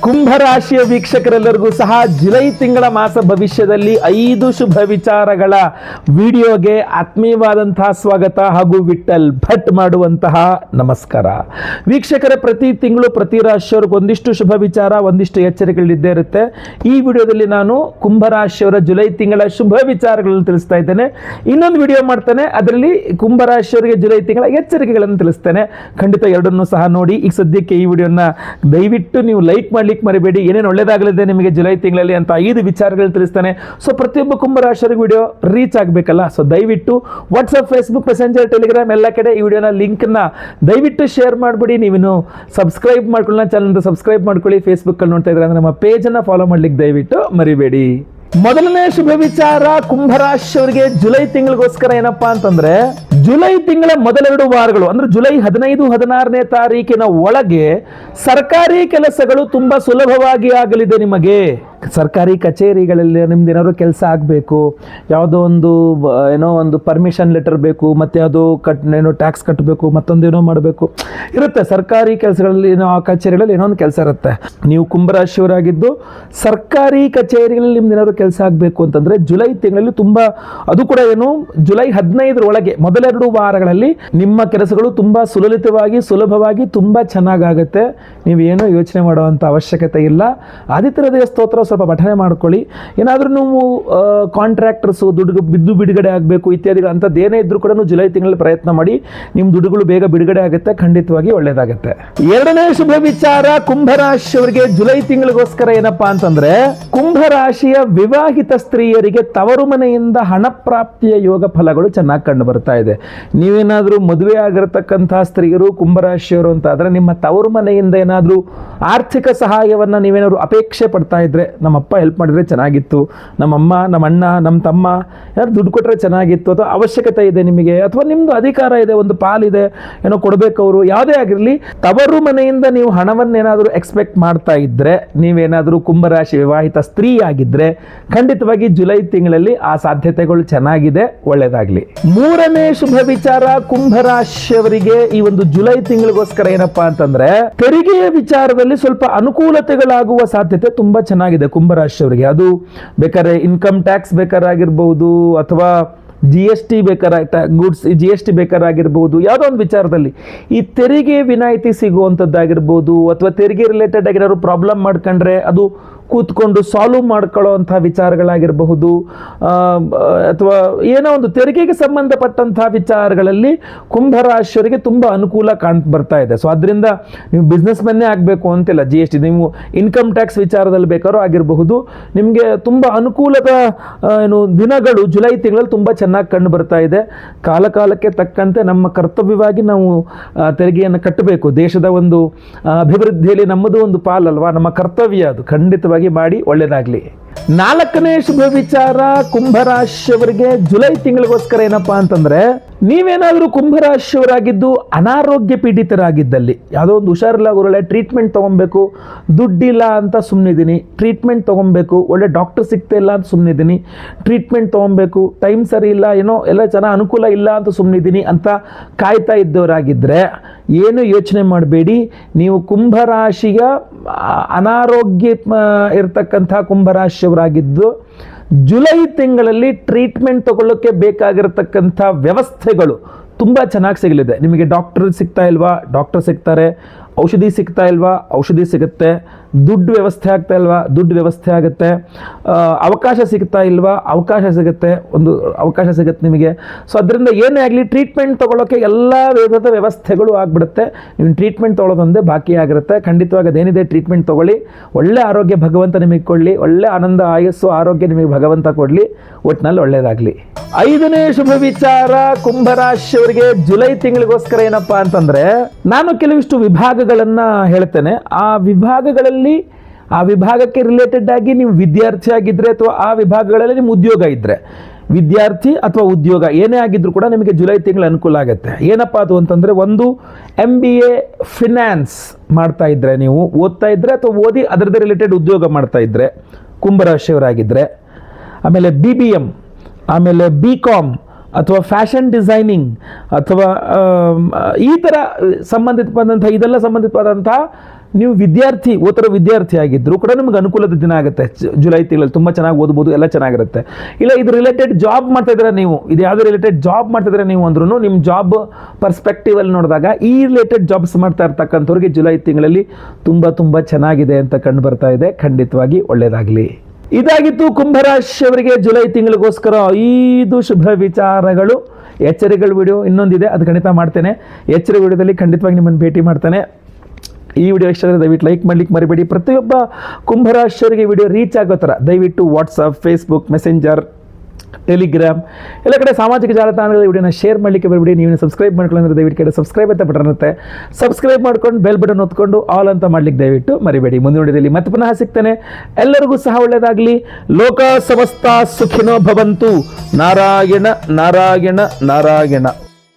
ಕುಂಭರಾಶಿಯ ವೀಕ್ಷಕರೆಲ್ಲರಿಗೂ ಸಹ ಜುಲೈ ತಿಂಗಳ ಮಾಸ ಭವಿಷ್ಯದಲ್ಲಿ 5 ಶುಭ ವಿಚಾರಗಳ ವಿಡಿಯೋಗೆ ಆತ್ಮೀಯವಾದಂತಹ ಸ್ವಾಗತ ಹಾಗೂ ವಿಠಲ್ ಭಟ್ ಮಾಡುವಂತಹ ನಮಸ್ಕಾರ. ವೀಕ್ಷಕರ, ಪ್ರತಿ ತಿಂಗಳು ಪ್ರತಿ ರಾಶಿಯವರಿಗೆ ಒಂದಿಷ್ಟು ಶುಭ ವಿಚಾರ, ಒಂದಿಷ್ಟು ಎಚ್ಚರಿಕೆಗಳಿದ್ದೇ ಇರುತ್ತೆ. ಈ ವಿಡಿಯೋದಲ್ಲಿ ನಾನು ಕುಂಭರಾಶಿಯವರ ಜುಲೈ ತಿಂಗಳ ಶುಭ ವಿಚಾರಗಳನ್ನು ತಿಳಿಸ್ತಾ ಇದ್ದೇನೆ. ಇನ್ನೊಂದು ವಿಡಿಯೋ ಮಾಡ್ತೇನೆ, ಅದರಲ್ಲಿ ಕುಂಭರಾಶಿಯವರಿಗೆ ಜುಲೈ ತಿಂಗಳ ಎಚ್ಚರಿಕೆಗಳನ್ನು ತಿಳಿಸ್ತೇನೆ. ಖಂಡಿತ ಎರಡನ್ನೂ ಸಹ ನೋಡಿ. ಈಗ ಸದ್ಯಕ್ಕೆ ಈ ವಿಡಿಯೋನ ದಯವಿಟ್ಟು ನೀವು ಲೈಕ್ ಮಾಡ್ಲಿಕ್ಕೆ ಮರಿಬೇಡಿ. ಏನೇನು ಒಳ್ಳೇದಾಗಲಿದೆ ನಿಮಗೆ ಜುಲೈ ತಿಂಗಳಲ್ಲಿ ಅಂತ 5 ವಿಚಾರಗಳು ತಿಳಿಸ್ತಾನೆ. ಸೊ ಪ್ರತಿಯೊಬ್ಬ ಕುಂಭರಾಶಿಯವರಿಗೆ ವಿಡಿಯೋ ರೀಚ್ ಆಗಬೇಕಲ್ಲ. ಸೊ ದಯವಿಟ್ಟು ವಾಟ್ಸ್ಆಪ್, ಫೇಸ್ಬುಕ್, ಮೆಸೆಂಜರ್, ಟೆಲಿಗ್ರಾಮ್ ಎಲ್ಲ ಕಡೆ ಈ ವಿಡಿಯೋನ ಲಿಂಕ್ನ ದಯವಿಟ್ಟು ಶೇರ್ ಮಾಡಿಬಿಡಿ. ನೀವಿನ್ನು ಸಬ್ಸ್ಕ್ರೈಬ್ ಮಾಡ್ಕೊಳ್ಳಿ, ಚಾನಲ್ ಸಬ್ಸ್ಕ್ರೈಬ್ ಮಾಡ್ಕೊಳ್ಳಿ. ಫೇಸ್ಬುಕ್ಕಲ್ಲಿ ನೋಡ್ತಾ ಇದ್ರೆ ನಮ್ಮ ಪೇಜನ್ನು ಫಾಲೋ ಮಾಡ್ಲಿಕ್ಕೆ ದಯವಿಟ್ಟು ಮರಿಬೇಡಿ. ಮೊದಲನೇ ಶುಭ ವಿಚಾರ ಕುಂಭರಾಶಿಯವರಿಗೆ ಜುಲೈ ತಿಂಗಳಿಗೋಸ್ಕರ ಏನಪ್ಪಾ ಅಂತಂದ್ರೆ, ಜುಲೈ ತಿಂಗಳ ಮೊದಲೆರಡು ವಾರಗಳು ಅಂದ್ರೆ ಜುಲೈ 15, 16ನೇ ತಾರೀಕಿನ ಒಳಗೆ ಸರ್ಕಾರಿ ಕೆಲಸಗಳು ತುಂಬಾ ಸುಲಭವಾಗಿ ಆಗಲಿದೆ. ನಿಮಗೆ ಸರ್ಕಾರಿ ಕಚೇರಿಗಳಲ್ಲಿ ನಿಮ್ದೇನಾದ್ರು ಕೆಲಸ ಆಗಬೇಕು, ಯಾವುದೋ ಒಂದು ಒಂದು ಪರ್ಮಿಷನ್ ಲೆಟರ್ ಬೇಕು, ಮತ್ತೆ ಅದು ಟ್ಯಾಕ್ಸ್ ಕಟ್ಟಬೇಕು, ಮತ್ತೊಂದೇನೋ ಮಾಡಬೇಕು ಇರುತ್ತೆ. ಸರ್ಕಾರಿ ಕೆಲಸಗಳಲ್ಲಿ ಆ ಕಚೇರಿಗಳಲ್ಲಿ ಏನೋ ಒಂದು ಕೆಲಸ ಇರುತ್ತೆ. ನೀವು ಕುಂಭರಾಶಿಯವರಾಗಿದ್ದು ಸರ್ಕಾರಿ ಕಚೇರಿಗಳಲ್ಲಿ ನಿಮ್ದೇನಾದ್ರು ಕೆಲಸ ಆಗಬೇಕು ಅಂತಂದ್ರೆ ಜುಲೈ ತಿಂಗಳಲ್ಲಿ ತುಂಬಾ, ಅದು ಕೂಡ ಜುಲೈ 15ರ ಒಳಗೆ ಮೊದಲೆರಡು ವಾರಗಳಲ್ಲಿ ನಿಮ್ಮ ಕೆಲಸಗಳು ತುಂಬಾ ಸುಲಭವಾಗಿ ತುಂಬಾ ಚೆನ್ನಾಗಾಗುತ್ತೆ. ನೀವೇನು ಯೋಚನೆ ಮಾಡುವಂತ ಅವಶ್ಯಕತೆ ಇಲ್ಲ. ಆದಿತ್ಯ ಹೃದಯ ಸ್ತೋತ್ರ ಸ್ವಲ್ಪ ಪಠನೆ ಮಾಡ್ಕೊಳ್ಳಿ. ಏನಾದ್ರೂ ನೀವು ಕಾಂಟ್ರಾಕ್ಟರ್ಸು ದುಡ್ಡು ಬಿಡುಗಡೆ ಆಗಬೇಕು ಇತ್ಯಾದಿಗಳು ಅಂಥದ್ದು ಏನೇ ಇದ್ರೂ ಕೂಡ ಜುಲೈ ತಿಂಗಳಲ್ಲಿ ಪ್ರಯತ್ನ ಮಾಡಿ. ನಿಮ್ಮ ದುಡ್ಡುಗಳು ಬೇಗ ಬಿಡುಗಡೆ ಆಗುತ್ತೆ, ಖಂಡಿತವಾಗಿ ಒಳ್ಳೇದಾಗುತ್ತೆ. ಎರಡನೇ ಶುಭ ವಿಚಾರ ಕುಂಭರಾಶಿಯವರಿಗೆ ಜುಲೈ ತಿಂಗಳಿಗೋಸ್ಕರ ಏನಪ್ಪಾ ಅಂತಂದ್ರೆ, ಕುಂಭರಾಶಿಯ ವಿವಾಹಿತ ಸ್ತ್ರೀಯರಿಗೆ ತವರು ಮನೆಯಿಂದ ಹಣ ಪ್ರಾಪ್ತಿಯ ಯೋಗ ಫಲಗಳು ಚೆನ್ನಾಗಿ ಕಂಡು ಬರ್ತಾ ಇದೆ. ನೀವೇನಾದ್ರೂ ಮದುವೆ ಆಗಿರತಕ್ಕಂತಹ ಸ್ತ್ರೀಯರು ಕುಂಭರಾಶಿಯವರು ಅಂತ ಆದ್ರೆ, ನಿಮ್ಮ ತವರು ಮನೆಯಿಂದ ಏನಾದ್ರೂ ಆರ್ಥಿಕ ಸಹಾಯವನ್ನ ನೀವೇನಾದ್ರು ಅಪೇಕ್ಷೆ ಪಡ್ತಾ ಇದ್ರೆ, ನಮ್ಮಪ್ಪ ಹೆಲ್ಪ್ ಮಾಡಿದ್ರೆ ಚೆನ್ನಾಗಿತ್ತು, ನಮ್ಮಮ್ಮ, ನಮ್ಮ ಅಣ್ಣ, ನಮ್ಮ ತಮ್ಮ ಯಾರು ದುಡ್ಡು ಕೊಟ್ಟರೆ ಚೆನ್ನಾಗಿತ್ತು, ಅಥವಾ ಅವಶ್ಯಕತೆ ಇದೆ ನಿಮಗೆ, ಅಥವಾ ನಿಮ್ದು ಅಧಿಕಾರ ಇದೆ, ಒಂದು ಪಾಲಿದೆ, ಏನೋ ಕೊಡಬೇಕು ಅವರು, ಯಾವುದೇ ಆಗಿರಲಿ, ತವರು ಮನೆಯಿಂದ ನೀವು ಹಣವನ್ನೇನಾದರೂ ಎಕ್ಸ್ಪೆಕ್ಟ್ ಮಾಡ್ತಾ ಇದ್ರೆ, ನೀವೇನಾದರೂ ಕುಂಭರಾಶಿ ವಿವಾಹಿತ ಸ್ತ್ರೀ ಆಗಿದ್ರೆ ಖಂಡಿತವಾಗಿ ಜುಲೈ ತಿಂಗಳಲ್ಲಿ ಆ ಸಾಧ್ಯತೆಗಳು ಚೆನ್ನಾಗಿದೆ, ಒಳ್ಳೇದಾಗ್ಲಿ. ಮೂರನೇ ಶುಭ ವಿಚಾರ ಕುಂಭರಾಶಿಯವರಿಗೆ ಈ ಒಂದು ಜುಲೈ ತಿಂಗಳಿಗೋಸ್ಕರ ಏನಪ್ಪಾ ಅಂತಂದ್ರೆ, ತೆರಿಗೆಯ ವಿಚಾರದಲ್ಲಿ ಸ್ವಲ್ಪ ಅನುಕೂಲತೆಗಳಾಗುವ ಸಾಧ್ಯತೆ ತುಂಬಾ ಚೆನ್ನಾಗಿದೆ ಕುಂಭರಾಶಿಯವರಿಗೆ. ಅದು ಬೇಕಾದ್ರೆ ಇನ್ಕಮ್ ಟ್ಯಾಕ್ಸ್ ಬೇಕಾರಾಗಿರ್ಬಹುದು, ಅಥವಾ GST ಗೂಡ್ಸ್ GST ಬೇಕಾರಾಗಿರ್ಬಹುದು, ಯಾವುದೋ ಒಂದು ವಿಚಾರದಲ್ಲಿ ಈ ತೆರಿಗೆ ವಿನಾಯಿತಿ ಸಿಗುವಂಥದ್ದಾಗಿರ್ಬೋದು, ಅಥವಾ ತೆರಿಗೆ ರಿಲೇಟೆಡ್ ಆಗಿ ಏನಾದ್ರು ಪ್ರಾಬ್ಲಮ್ ಮಾಡ್ಕೊಂಡ್ರೆ ಅದು ಕೂತ್ಕೊಂಡು ಸಾಲ್ವ್ ಮಾಡ್ಕೊಳ್ಳೋ ಅಂಥ ವಿಚಾರಗಳಾಗಿರಬಹುದು, ಅಥವಾ ಏನೋ ಒಂದು ತೆರಿಗೆಗೆ ಸಂಬಂಧಪಟ್ಟಂತಹ ವಿಚಾರಗಳಲ್ಲಿ ಕುಂಭರಾಶಿಯವರಿಗೆ ತುಂಬ ಅನುಕೂಲ ಬರ್ತಾ ಇದೆ. ಸೊ ಅದರಿಂದ ನೀವು ಬಿಸ್ನೆಸ್ ಮೆನ್ನೇ ಆಗಬೇಕು ಅಂತಿಲ್ಲ. GST ನೀವು ಇನ್ಕಮ್ ಟ್ಯಾಕ್ಸ್ ವಿಚಾರದಲ್ಲಿ ಬೇಕಾದ್ರೂ ಆಗಿರಬಹುದು. ನಿಮಗೆ ತುಂಬ ಅನುಕೂಲದ ದಿನಗಳು ಜುಲೈ ತಿಂಗಳಲ್ಲಿ ತುಂಬ ಚೆನ್ನಾಗಿ ಕಂಡು ಬರ್ತಾ ಇದೆ. ಕಾಲಕ್ಕೆ ತಕ್ಕಂತೆ ನಮ್ಮ ಕರ್ತವ್ಯವಾಗಿ ನಾವು ತೆರಿಗೆಯನ್ನು ಕಟ್ಟಬೇಕು. ದೇಶದ ಒಂದು ಅಭಿವೃದ್ಧಿಯಲ್ಲಿ ನಮ್ಮದು ಒಂದು ಪಾಲಲ್ವಾ, ನಮ್ಮ ಕರ್ತವ್ಯ ಅದು. ಖಂಡಿತವಾಗಿ ಮಾಡಿ, ಒಳ್ಳೇದಾಗ್ಲಿ. ನಾಲ್ಕನೇ ಶುಭ ವಿಚಾರ ಕುಂಭರಾಶಿಯವರಿಗೆ ಜುಲೈ ತಿಂಗಳಿಗೋಸ್ಕರ ಏನಪ್ಪಾ ಅಂತಂದ್ರೆ, ನೀವೇನಾದ್ರೂ ಕುಂಭರಾಶಿಯವರಾಗಿದ್ದು ಅನಾರೋಗ್ಯ ಪೀಡಿತರಾಗಿದ್ದಲ್ಲಿ, ಯಾವುದೋ ಒಂದು ಹುಷಾರಿಲ್ಲ, ಒಳ್ಳೆ ಟ್ರೀಟ್ಮೆಂಟ್ ತಗೊಬೇಕು, ದುಡ್ಡಿಲ್ಲ ಅಂತ ಸುಮ್ಮನಿದ್ದೀನಿ, ಟ್ರೀಟ್ಮೆಂಟ್ ತಗೊಬೇಕು, ಒಳ್ಳೆ ಡಾಕ್ಟರ್ ಸಿಗ್ತಾ ಇಲ್ಲ ಅಂತ ಸುಮ್ಮನಿದ್ದೀನಿ, ಟ್ರೀಟ್ಮೆಂಟ್ ತಗೊಬೇಕು, ಟೈಮ್ ಸರಿ ಇಲ್ಲ, ಏನೋ ಎಲ್ಲ ಚೆನ್ನಾಗಿ ಅನುಕೂಲ ಇಲ್ಲ ಅಂತ ಸುಮ್ಮನಿದ್ದೀನಿ ಅಂತ ಕಾಯ್ತಾ ಇದ್ದವರಾಗಿದ್ದರೆ ಏನು ಯೋಚನೆ ಮಾಡಬೇಡಿ. ನೀವು ಕುಂಭರಾಶಿಯ ಅನಾರೋಗ್ಯ ಇರತಕ್ಕಂಥ ಕುಂಭರಾಶಿಯವರಾಗಿದ್ದು ಜುಲೈ ತಿಂಗಳಲ್ಲಿ ಟ್ರೀಟ್ಮೆಂಟ್ ತಗೊಳ್ಳೋಕ್ಕೆ ಬೇಕಾಗಿರತಕ್ಕಂಥ ವ್ಯವಸ್ಥೆಗಳು ತುಂಬ ಚೆನ್ನಾಗಿ ಸಿಗಲಿದೆ. ನಿಮಗೆ ಡಾಕ್ಟರ್ ಸಿಗ್ತಾ ಇಲ್ವಾ, ಡಾಕ್ಟರ್ ಸಿಗ್ತಾರೆ. ಔಷಧಿ ಸಿಗ್ತಾ ಇಲ್ವಾ, ಔಷಧಿ ಸಿಗುತ್ತೆ. ದುಡ್ಡು ವ್ಯವಸ್ಥೆ ಆಗ್ತಾ ಇಲ್ವಾ, ದುಡ್ಡು ವ್ಯವಸ್ಥೆ ಆಗುತ್ತೆ. ಅವಕಾಶ ಸಿಗ್ತಾ ಇಲ್ವಾ, ಅವಕಾಶ ಸಿಗುತ್ತೆ, ಒಂದು ಅವಕಾಶ ಸಿಗುತ್ತೆ ನಿಮಗೆ. ಸೊ ಅದರಿಂದ ಏನೇ ಆಗಲಿ ಟ್ರೀಟ್ಮೆಂಟ್ ತೊಗೊಳ್ಳೋಕ್ಕೆ ಎಲ್ಲ ವಿಧದ ವ್ಯವಸ್ಥೆಗಳು ಆಗಿಬಿಡುತ್ತೆ. ನೀವು ಟ್ರೀಟ್ಮೆಂಟ್ ತೊಗೊಳ್ಳೋದೊಂದೇ ಬಾಕಿ ಆಗಿರುತ್ತೆ. ಖಂಡಿತವಾಗಿ ಅದೇನಿದೆ ಟ್ರೀಟ್ಮೆಂಟ್ ತೊಗೊಳ್ಳಿ. ಒಳ್ಳೆ ಆರೋಗ್ಯ ಭಗವಂತ ನಿಮಗೆ ಕೊಡಲಿ, ಒಳ್ಳೆ ಆನಂದ, ಆಯಸ್ಸು, ಆರೋಗ್ಯ ನಿಮಗೆ ಭಗವಂತ ಕೊಡಲಿ. ಒಟ್ಟಿನಲ್ಲಿ ಒಳ್ಳೆಯದಾಗಲಿ. ಐದನೇ ಶುಭ ವಿಚಾರ ಕುಂಭರಾಶಿಯವರಿಗೆ ಜುಲೈ ತಿಂಗಳಿಗೋಸ್ಕರ ಏನಪ್ಪಾ ಅಂತಂದ್ರೆ, ನಾನು ಕೆಲವಿಷ್ಟು ವಿಭಾಗಗಳನ್ನ ಹೇಳ್ತೇನೆ. ಆ ವಿಭಾಗಕ್ಕೆ ರಿಲೇಟೆಡ್ ಆಗಿ ನೀವು ವಿದ್ಯಾರ್ಥಿ ಆಗಿದ್ರೆ, ಅಥವಾ ಆ ವಿಭಾಗಗಳಲ್ಲಿ ನಿಮ್ಮ ಉದ್ಯೋಗ ಇದ್ರೆ, ವಿದ್ಯಾರ್ಥಿ ಅಥವಾ ಉದ್ಯೋಗ ಏನೇ ಆಗಿದ್ರು ಕೂಡ ನಿಮಗೆ ಜುಲೈ ತಿಂಗಳು ಅನುಕೂಲ ಆಗುತ್ತೆ. ಏನಪ್ಪಾ ಅದು ಅಂತಂದ್ರೆ, ಒಂದು MBA ಫಿನಾನ್ಸ್ ಮಾಡ್ತಾ ಇದ್ರೆ, ನೀವು ಓದ್ತಾ ಇದ್ರೆ ಅಥವಾ ಓದಿ ಅದರದೇ ರಿಲೇಟೆಡ್ ಉದ್ಯೋಗ ಮಾಡ್ತಾ ಇದ್ರೆ ಕುಂಭರಾಶಿಯವರಾಗಿದ್ರೆ, ಆಮೇಲೆ BBM, ಆಮೇಲೆ BCom ಅಥವಾ ಫ್ಯಾಷನ್ ಡಿಸೈನಿಂಗ್, ಅಥವಾ ಈ ಥರ ಸಂಬಂಧಿತವಾದಂಥ ಇದೆಲ್ಲ ಸಂಬಂಧಿತವಾದಂಥ ನೀವು ಓದ್ತಿರೋ ವಿದ್ಯಾರ್ಥಿ ಆಗಿದ್ದರೂ ಕೂಡ ನಿಮ್ಗೆ ಅನುಕೂಲದ ದಿನ ಆಗುತ್ತೆ. ಜುಲೈ ತಿಂಗಳಲ್ಲಿ ತುಂಬ ಚೆನ್ನಾಗಿ ಓದ್ಬೋದು, ಎಲ್ಲ ಚೆನ್ನಾಗಿರುತ್ತೆ. ಇಲ್ಲ ಇದು ರಿಲೇಟೆಡ್ ಜಾಬ್ ಮಾಡ್ತಾ ಇದ್ದೀರಾ ನೀವು, ಇದು ಯಾವುದೇ ರಿಲೇಟೆಡ್ ಜಾಬ್ ಮಾಡ್ತಾ ಇದ್ದೀರಾ ನೀವು ಅಂದ್ರೂ ನಿಮ್ಮ ಜಾಬ್ ಪರ್ಸ್ಪೆಕ್ಟಿವಲ್ಲಿ ನೋಡಿದಾಗ ಈ ರಿಲೇಟೆಡ್ ಜಾಬ್ಸ್ ಮಾಡ್ತಾ ಇರ್ತಕ್ಕಂಥವ್ರಿಗೆ ಜುಲೈ ತಿಂಗಳಲ್ಲಿ ತುಂಬ ಚೆನ್ನಾಗಿದೆ ಅಂತ ಕಂಡು ಬರ್ತಾ ಇದೆ. ಖಂಡಿತವಾಗಿ ಒಳ್ಳೆಯದಾಗಲಿ. ಇದಾಗಿತ್ತು ಕುಂಭರಾಶಿಯವರಿಗೆ ಜುಲೈ ತಿಂಗಳಿಗೋಸ್ಕರ 5 ಶುಭ ವಿಚಾರಗಳು. ಎಚ್ಚರಿಕೆಗಳ ವಿಡಿಯೋ ಇನ್ನೊಂದಿದೆ, ಅದು ಖಂಡಿತ ಮಾಡ್ತೇನೆ. ಎಚ್ಚರಿಕೆ ವಿಡಿಯೋದಲ್ಲಿ ಖಂಡಿತವಾಗಿ ನಿಮ್ಮನ್ನು ಭೇಟಿ ಮಾಡ್ತೇನೆ. ಈ ವಿಡಿಯೋ ಇಷ್ಟ ಆದರೆ ದಯವಿಟ್ಟು ಲೈಕ್ ಮಾಡಲಿಕ್ಕೆ ಮರಿಬೇಡಿ. ಪ್ರತಿಯೊಬ್ಬ ಕುಂಭರಾಶಿಯವರಿಗೆ ವಿಡಿಯೋ ರೀಚ್ ಆಗೋ ಥರ ದಯವಿಟ್ಟು ವಾಟ್ಸಪ್, ಫೇಸ್ಬುಕ್, ಮೆಸೆಂಜರ್, ಟೆಲಿಗ್ರಾಮ್ ಎಲ್ಲ ಕಡೆ ಸಾಮಾಜಿಕ ಜಾಲತಾಣಗಳ ವಿಡಿಯೋನ ಶೇರ್ ಮಾಡಲಿಕ್ಕೆ ಬರಬೇಡಿ. ನೀವು ಸಬ್ಸ್ಕ್ರೈಬ್ ಮಾಡ್ಕೊಳ್ಳೋದ್ರೆ ದಯವಿಟ್ಟು ಕಡೆ ಸಬ್ಸ್ಕ್ರೈಬ್ ಅಂತ ಬಟನ್ ಇರುತ್ತೆ, ಸಬ್ಸ್ಕ್ರೈಬ್ ಮಾಡ್ಕೊಂಡು ಬೆಲ್ ಬಟನ್ ಒತ್ಕೊಂಡು ಆಲ್ ಅಂತ ಮಾಡ್ಲಿಕ್ಕೆ ದಯವಿಟ್ಟು ಮರಿಬೇಡಿ. ಮುಂದಿನ ವಿಡಿಯೋದಲ್ಲಿ ಮತ್ತೆ ಪುನಃ ಸಿಗ್ತೇನೆ. ಎಲ್ಲರಿಗೂ ಸಹ ಒಳ್ಳೆಯದಾಗಲಿ. ಲೋಕ ಸಮಸ್ತ ಸುಖಿನೋ ಭವಂತು. ನಾರಾಯಣ ನಾರಾಯಣ ನಾರಾಯಣ.